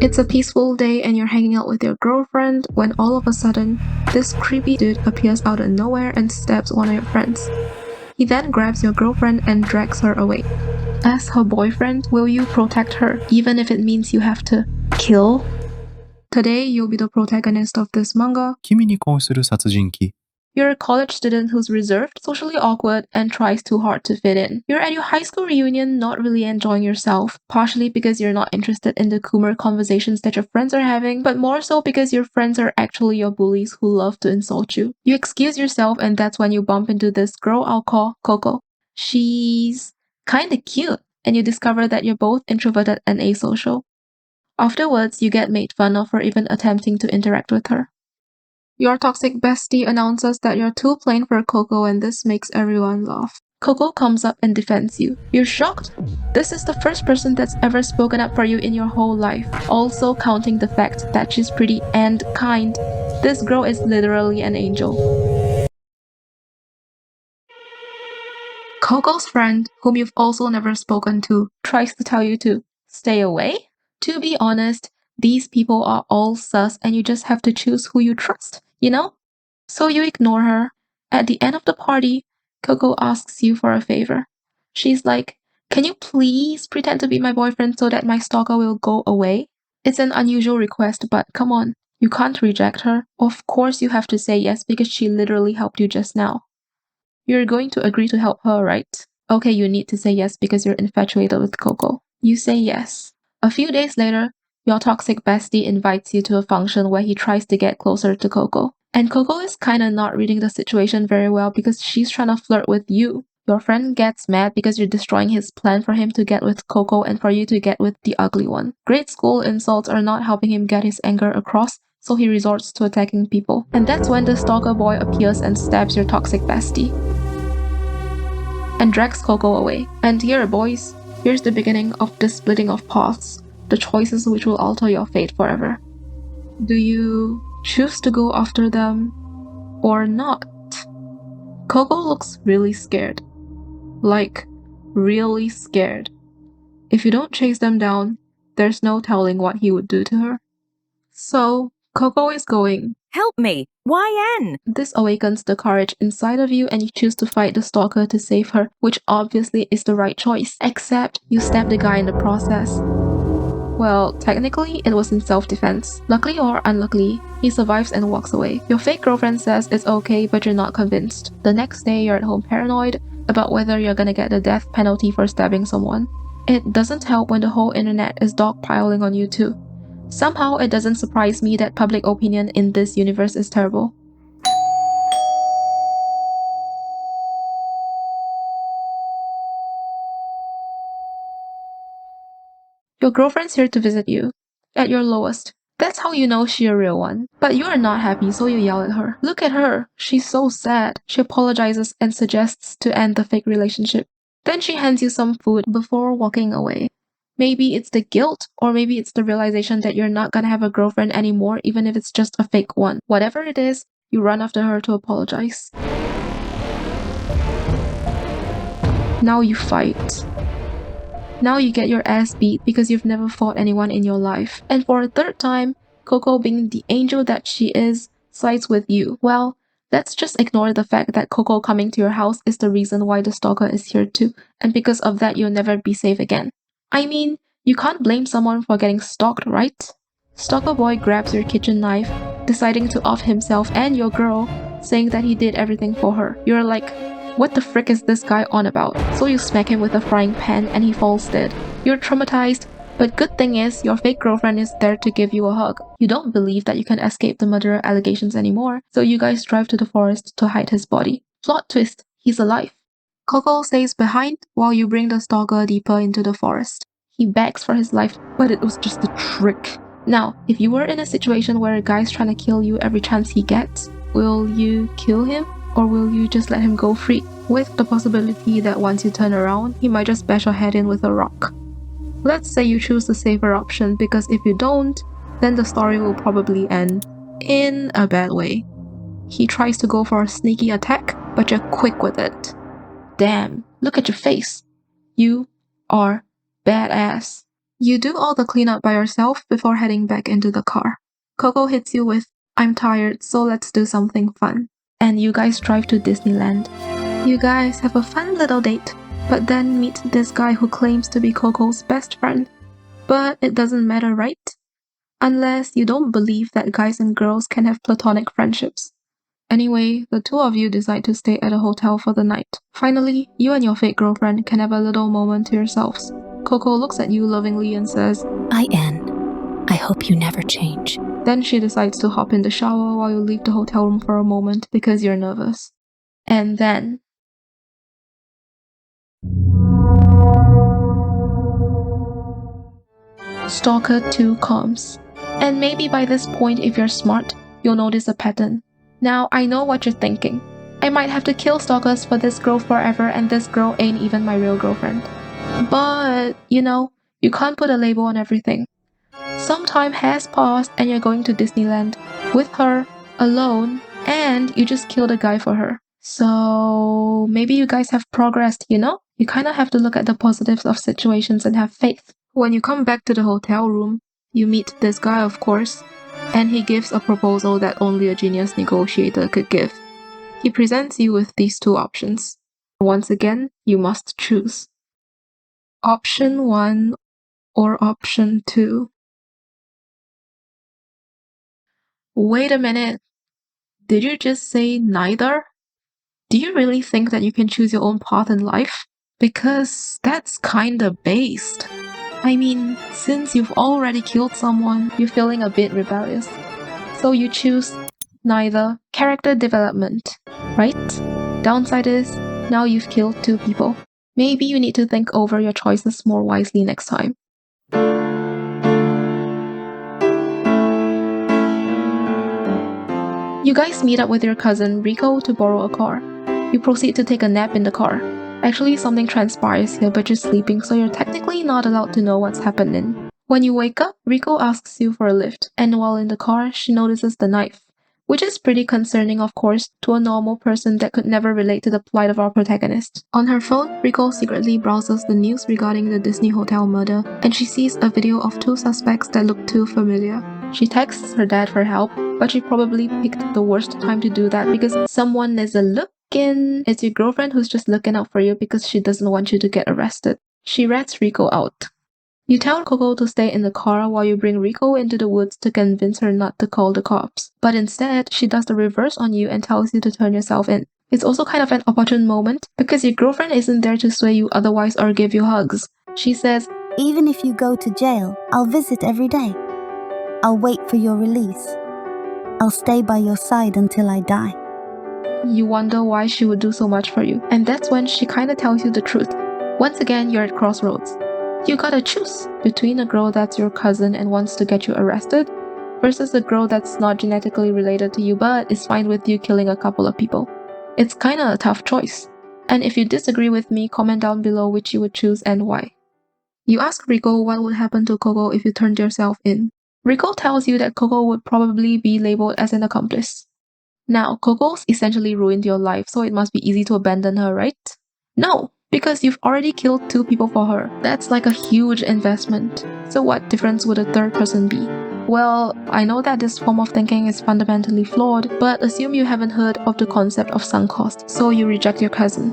It's a peaceful day and you're hanging out with your girlfriend when all of a sudden, this creepy dude appears out of nowhere and stabs one of your friends. He then grabs your girlfriend and drags her away. As her boyfriend, will you protect her, even if it means you have to kill? Today, you'll be the protagonist of this manga. Kimi Ni Koisuru Satsujinki. You're a college student who's reserved, socially awkward, and tries too hard to fit in. You're at your high school reunion not really enjoying yourself, partially because you're not interested in the Coomer conversations that your friends are having, but more so because your friends are actually your bullies who love to insult you. You excuse yourself and that's when you bump into this girl I'll call Coco. She's kinda cute, and you discover that you're both introverted and asocial. Afterwards, you get made fun of for even attempting to interact with her. Your toxic bestie announces that you're too plain for Coco and this makes everyone laugh. Coco comes up and defends you. You're shocked? This is the first person that's ever spoken up for you in your whole life. Also counting the fact that she's pretty and kind. This girl is literally an angel. Coco's friend, whom you've also never spoken to, tries to tell you to stay away. To be honest, these people are all sus and you just have to choose who you trust, you know? So you ignore her. At the end of the party, Coco asks you for a favor. She's like, "Can you please pretend to be my boyfriend so that my stalker will go away?" It's an unusual request, but come on, you can't reject her. Of course you have to say yes because she literally helped you just now. You're going to agree to help her, right? Okay, you need to say yes because you're infatuated with Coco. You say yes. A few days later, your toxic bestie invites you to a function where he tries to get closer to Coco. And Coco is kinda not reading the situation very well because she's trying to flirt with you. Your friend gets mad because you're destroying his plan for him to get with Coco and for you to get with the ugly one. Grade school insults are not helping him get his anger across, so he resorts to attacking people. And that's when the stalker boy appears and stabs your toxic bestie and drags Coco away. And here, boys, here's the beginning of the splitting of paths, the choices which will alter your fate forever. Do you choose to go after them or not? Coco looks really scared. Like, really scared. If you don't chase them down, there's no telling what he would do to her. So, Coco is going. Help me! YN! This awakens the courage inside of you and you choose to fight the stalker to save her, which obviously is the right choice, except you stab the guy in the process. Well, technically, it was in self-defense. Luckily or unluckily, he survives and walks away. Your fake girlfriend says it's okay, but you're not convinced. The next day, you're at home paranoid about whether you're gonna get the death penalty for stabbing someone. It doesn't help when the whole internet is dogpiling on you too. Somehow, it doesn't surprise me that public opinion in this universe is terrible. Your girlfriend's here to visit you. At your lowest. That's how you know she's a real one. But you are not happy, so you yell at her. Look at her. She's so sad. She apologizes and suggests to end the fake relationship. Then she hands you some food before walking away. Maybe it's the guilt, or maybe it's the realization that you're not gonna have a girlfriend anymore even if it's just a fake one. Whatever it is, you run after her to apologize. Now you fight. Now you get your ass beat because you've never fought anyone in your life. And for a third time, Coco, being the angel that she is, sides with you. Well, let's just ignore the fact that Coco coming to your house is the reason why the stalker is here too, and because of that you'll never be safe again. I mean, you can't blame someone for getting stalked, right? Stalker boy grabs your kitchen knife, deciding to off himself and your girl, saying that he did everything for her. You're like, what the frick is this guy on about? So you smack him with a frying pan and he falls dead. You're traumatized, but good thing is your fake girlfriend is there to give you a hug. You don't believe that you can escape the murderer allegations anymore, so you guys drive to the forest to hide his body. Plot twist, he's alive. Coco stays behind while you bring the stalker deeper into the forest. He begs for his life, but it was just a trick. Now, if you were in a situation where a guy's trying to kill you every chance he gets, will you kill him? Or will you just let him go free? With the possibility that once you turn around, he might just bash your head in with a rock. Let's say you choose the safer option because if you don't, then the story will probably end in a bad way. He tries to go for a sneaky attack, but you're quick with it. Damn, look at your face. You are badass. You do all the cleanup by yourself before heading back into the car. Coco hits you with, "I'm tired, so let's do something fun." And you guys drive to Disneyland. You guys have a fun little date, but then meet this guy who claims to be Coco's best friend. But it doesn't matter, right? Unless you don't believe that guys and girls can have platonic friendships. Anyway, the two of you decide to stay at a hotel for the night. Finally, you and your fake girlfriend can have a little moment to yourselves. Coco looks at you lovingly and says, I hope you never change. Then she decides to hop in the shower while you leave the hotel room for a moment because you're nervous. And then... Stalker 2 comes. And maybe by this point, if you're smart, you'll notice a pattern. Now, I know what you're thinking. I might have to kill stalkers for this girl forever, and this girl ain't even my real girlfriend. But, you can't put a label on everything. Some time has passed and you're going to Disneyland with her, alone, and you just killed a guy for her. So maybe you guys have progressed, You kind of have to look at the positives of situations and have faith. When you come back to the hotel room, you meet this guy, of course, and he gives a proposal that only a genius negotiator could give. He presents you with these two options. Once again, you must choose. Option 1 or option 2. Wait a minute. Did you just say neither? Do you really think that you can choose your own path in life? Because that's kinda based. I mean, since you've already killed someone, you're feeling a bit rebellious. So you choose neither. Character development, right? Downside is, now you've killed 2 people. Maybe you need to think over your choices more wisely next time. You guys meet up with your cousin Rico to borrow a car. You proceed to take a nap in the car. Actually, something transpires here, but you're sleeping, so you're technically not allowed to know what's happening. When you wake up, Rico asks you for a lift, and while in the car, she notices the knife, which is pretty concerning, of course, to a normal person that could never relate to the plight of our protagonist. On her phone, Rico secretly browses the news regarding the Disney hotel murder, and she sees a video of 2 suspects that look too familiar. She texts her dad for help, but she probably picked the worst time to do that because someone is looking. It's your girlfriend who's just looking out for you because she doesn't want you to get arrested. She rats Rico out. You tell Coco to stay in the car while you bring Rico into the woods to convince her not to call the cops. But instead, she does the reverse on you and tells you to turn yourself in. It's also kind of an opportune moment because your girlfriend isn't there to sway you otherwise or give you hugs. She says, "Even if you go to jail, I'll visit every day. I'll wait for your release. I'll stay by your side until I die." You wonder why she would do so much for you, and that's when she kinda tells you the truth. Once again, you're at crossroads. You gotta choose between a girl that's your cousin and wants to get you arrested versus a girl that's not genetically related to you but is fine with you killing a couple of people. It's kinda a tough choice. And if you disagree with me, comment down below which you would choose and why. You ask Rico what would happen to Coco if you turned yourself in. Rico tells you that Coco would probably be labeled as an accomplice. Now, Coco's essentially ruined your life, so it must be easy to abandon her, right? No, because you've already killed 2 people for her. That's like a huge investment. So what difference would a third person be? Well, I know that this form of thinking is fundamentally flawed, but assume you haven't heard of the concept of sunk cost, so you reject your cousin.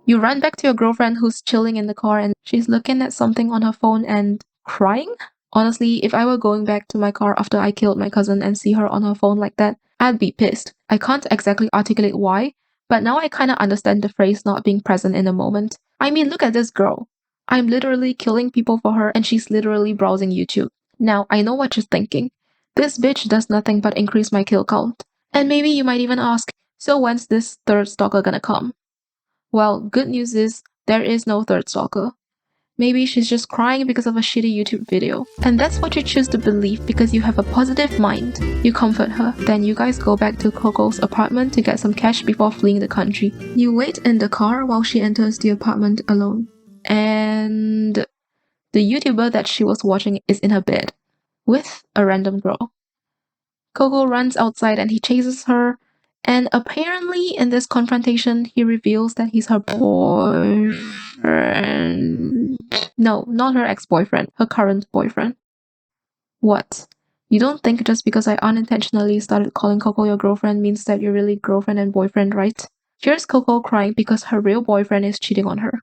You run back to your girlfriend who's chilling in the car and she's looking at something on her phone and crying? Honestly, if I were going back to my car after I killed my cousin and see her on her phone like that, I'd be pissed. I can't exactly articulate why, but now I kinda understand the phrase not being present in the moment. I mean, look at this girl. I'm literally killing people for her and she's literally browsing YouTube. Now, I know what you're thinking. This bitch does nothing but increase my kill count. And maybe you might even ask, so when's this third stalker gonna come? Well, good news is, there is no third stalker. Maybe she's just crying because of a shitty YouTube video. And that's what you choose to believe because you have a positive mind. You comfort her. Then you guys go back to Coco's apartment to get some cash before fleeing the country. You wait in the car while she enters the apartment alone. And the YouTuber that she was watching is in her bed with a random girl. Coco runs outside and he chases her, And apparently in this confrontation, he reveals that he's her boyfriend. No, not her ex-boyfriend, her current boyfriend. What? You don't think just because I unintentionally started calling Coco your girlfriend means that you're really girlfriend and boyfriend, right? Here's Coco crying because her real boyfriend is cheating on her.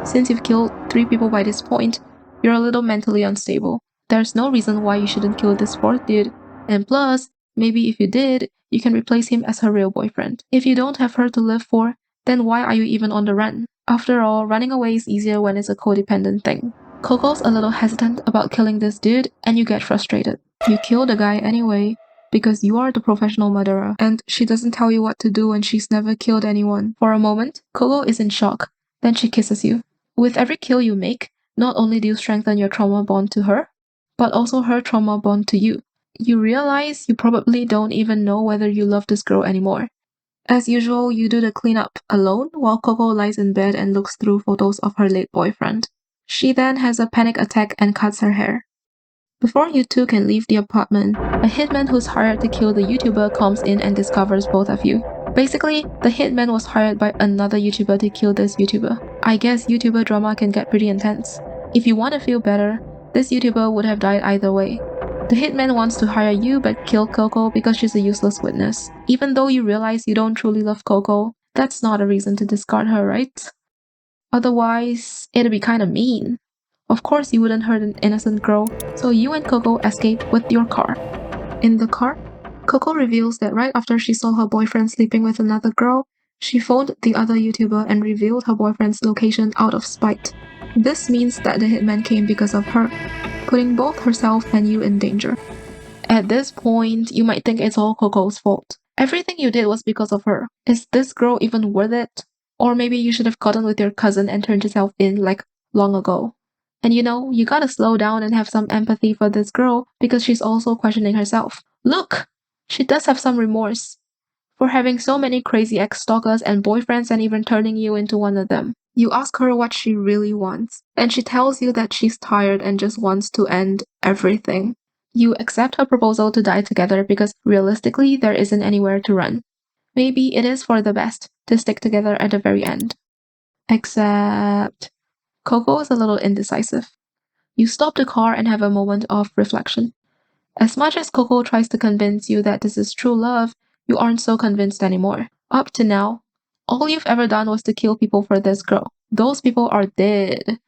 Since you've killed 3 people by this point, you're a little mentally unstable. There's no reason why you shouldn't kill this 4th dude. And plus, maybe if you did, you can replace him as her real boyfriend. If you don't have her to live for, then why are you even on the run? After all, running away is easier when it's a codependent thing. Coco's a little hesitant about killing this dude, and you get frustrated. You kill the guy anyway, because you are the professional murderer, and she doesn't tell you what to do when she's never killed anyone. For a moment, Coco is in shock. Then she kisses you. With every kill you make, not only do you strengthen your trauma bond to her, but also her trauma bond to you. You realize you probably don't even know whether you love this girl anymore. As usual, you do the cleanup alone while Coco lies in bed and looks through photos of her late boyfriend. She then has a panic attack and cuts her hair. Before you two can leave the apartment, a hitman who's hired to kill the YouTuber comes in and discovers both of you. Basically, the hitman was hired by another YouTuber to kill this YouTuber. I guess YouTuber drama can get pretty intense. If you want to feel better, this YouTuber would have died either way. The hitman wants to hire you but kill Coco because she's a useless witness. Even though you realize you don't truly love Coco, that's not a reason to discard her, right? Otherwise, it'd be kinda mean. Of course you wouldn't hurt an innocent girl, so you and Coco escape with your car. In the car, Coco reveals that right after she saw her boyfriend sleeping with another girl, she phoned the other YouTuber and revealed her boyfriend's location out of spite. This means that the hitman came because of her, putting both herself and you in danger. At this point, you might think it's all Coco's fault. Everything you did was because of her. Is this girl even worth it? Or maybe you should have gotten with your cousin and turned yourself in like long ago. And you know, you gotta slow down and have some empathy for this girl because she's also questioning herself. Look! She does have some remorse for having so many crazy ex-stalkers and boyfriends and even turning you into one of them. You ask her what she really wants, and she tells you that she's tired and just wants to end everything. You accept her proposal to die together because realistically there isn't anywhere to run. Maybe it is for the best to stick together at the very end. Except Coco is a little indecisive. You stop the car and have a moment of reflection. As much as Coco tries to convince you that this is true love, you aren't so convinced anymore. Up to now, all you've ever done was to kill people for this girl. Those people are dead.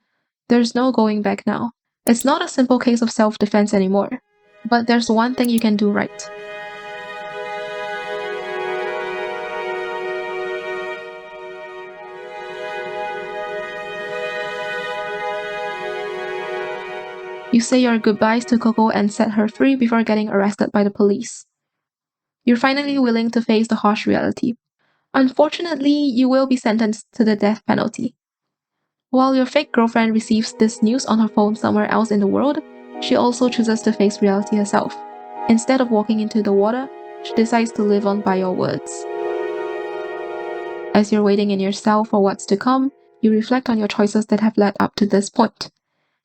There's no going back now. It's not a simple case of self-defense anymore. But there's one thing you can do right. You say your goodbyes to Coco and set her free before getting arrested by the police. You're finally willing to face the harsh reality. Unfortunately, you will be sentenced to the death penalty. While your fake girlfriend receives this news on her phone somewhere else in the world, she also chooses to face reality herself. Instead of walking into the water, she decides to live on by your words. As you're waiting in your cell for what's to come, you reflect on your choices that have led up to this point.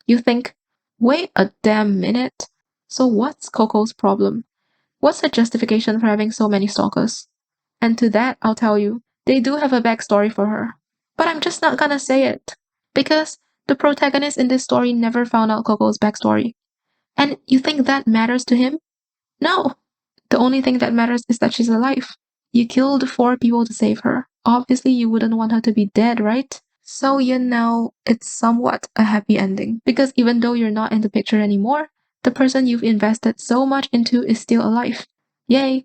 You think, wait a damn minute. So what's Coco's problem? What's her justification for having so many stalkers? And to that, I'll tell you, they do have a backstory for her. But I'm just not gonna say it. Because the protagonist in this story never found out Coco's backstory. And you think that matters to him? No. The only thing that matters is that she's alive. You killed 4 people to save her. Obviously, you wouldn't want her to be dead, right? So you know, it's somewhat a happy ending. Because even though you're not in the picture anymore, the person you've invested so much into is still alive. Yay!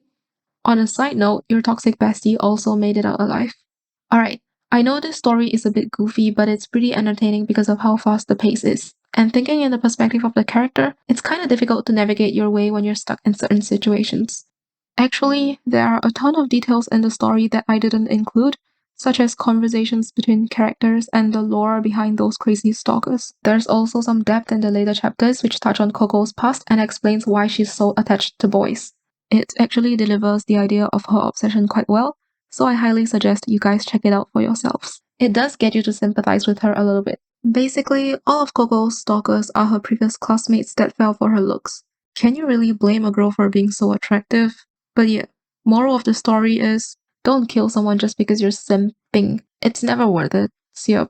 On a side note, your toxic bestie also made it out alive. Alright, I know this story is a bit goofy, but it's pretty entertaining because of how fast the pace is. And thinking in the perspective of the character, it's kinda difficult to navigate your way when you're stuck in certain situations. Actually, there are a ton of details in the story that I didn't include, such as conversations between characters and the lore behind those crazy stalkers. There's also some depth in the later chapters which touch on Coco's past and explains why she's so attached to boys. It actually delivers the idea of her obsession quite well, so I highly suggest you guys check it out for yourselves. It does get you to sympathize with her a little bit. Basically, all of Coco's stalkers are her previous classmates that fell for her looks. Can you really blame a girl for being so attractive? But yeah, moral of the story is, Don't kill someone just because you're simping. It's never worth it. See you.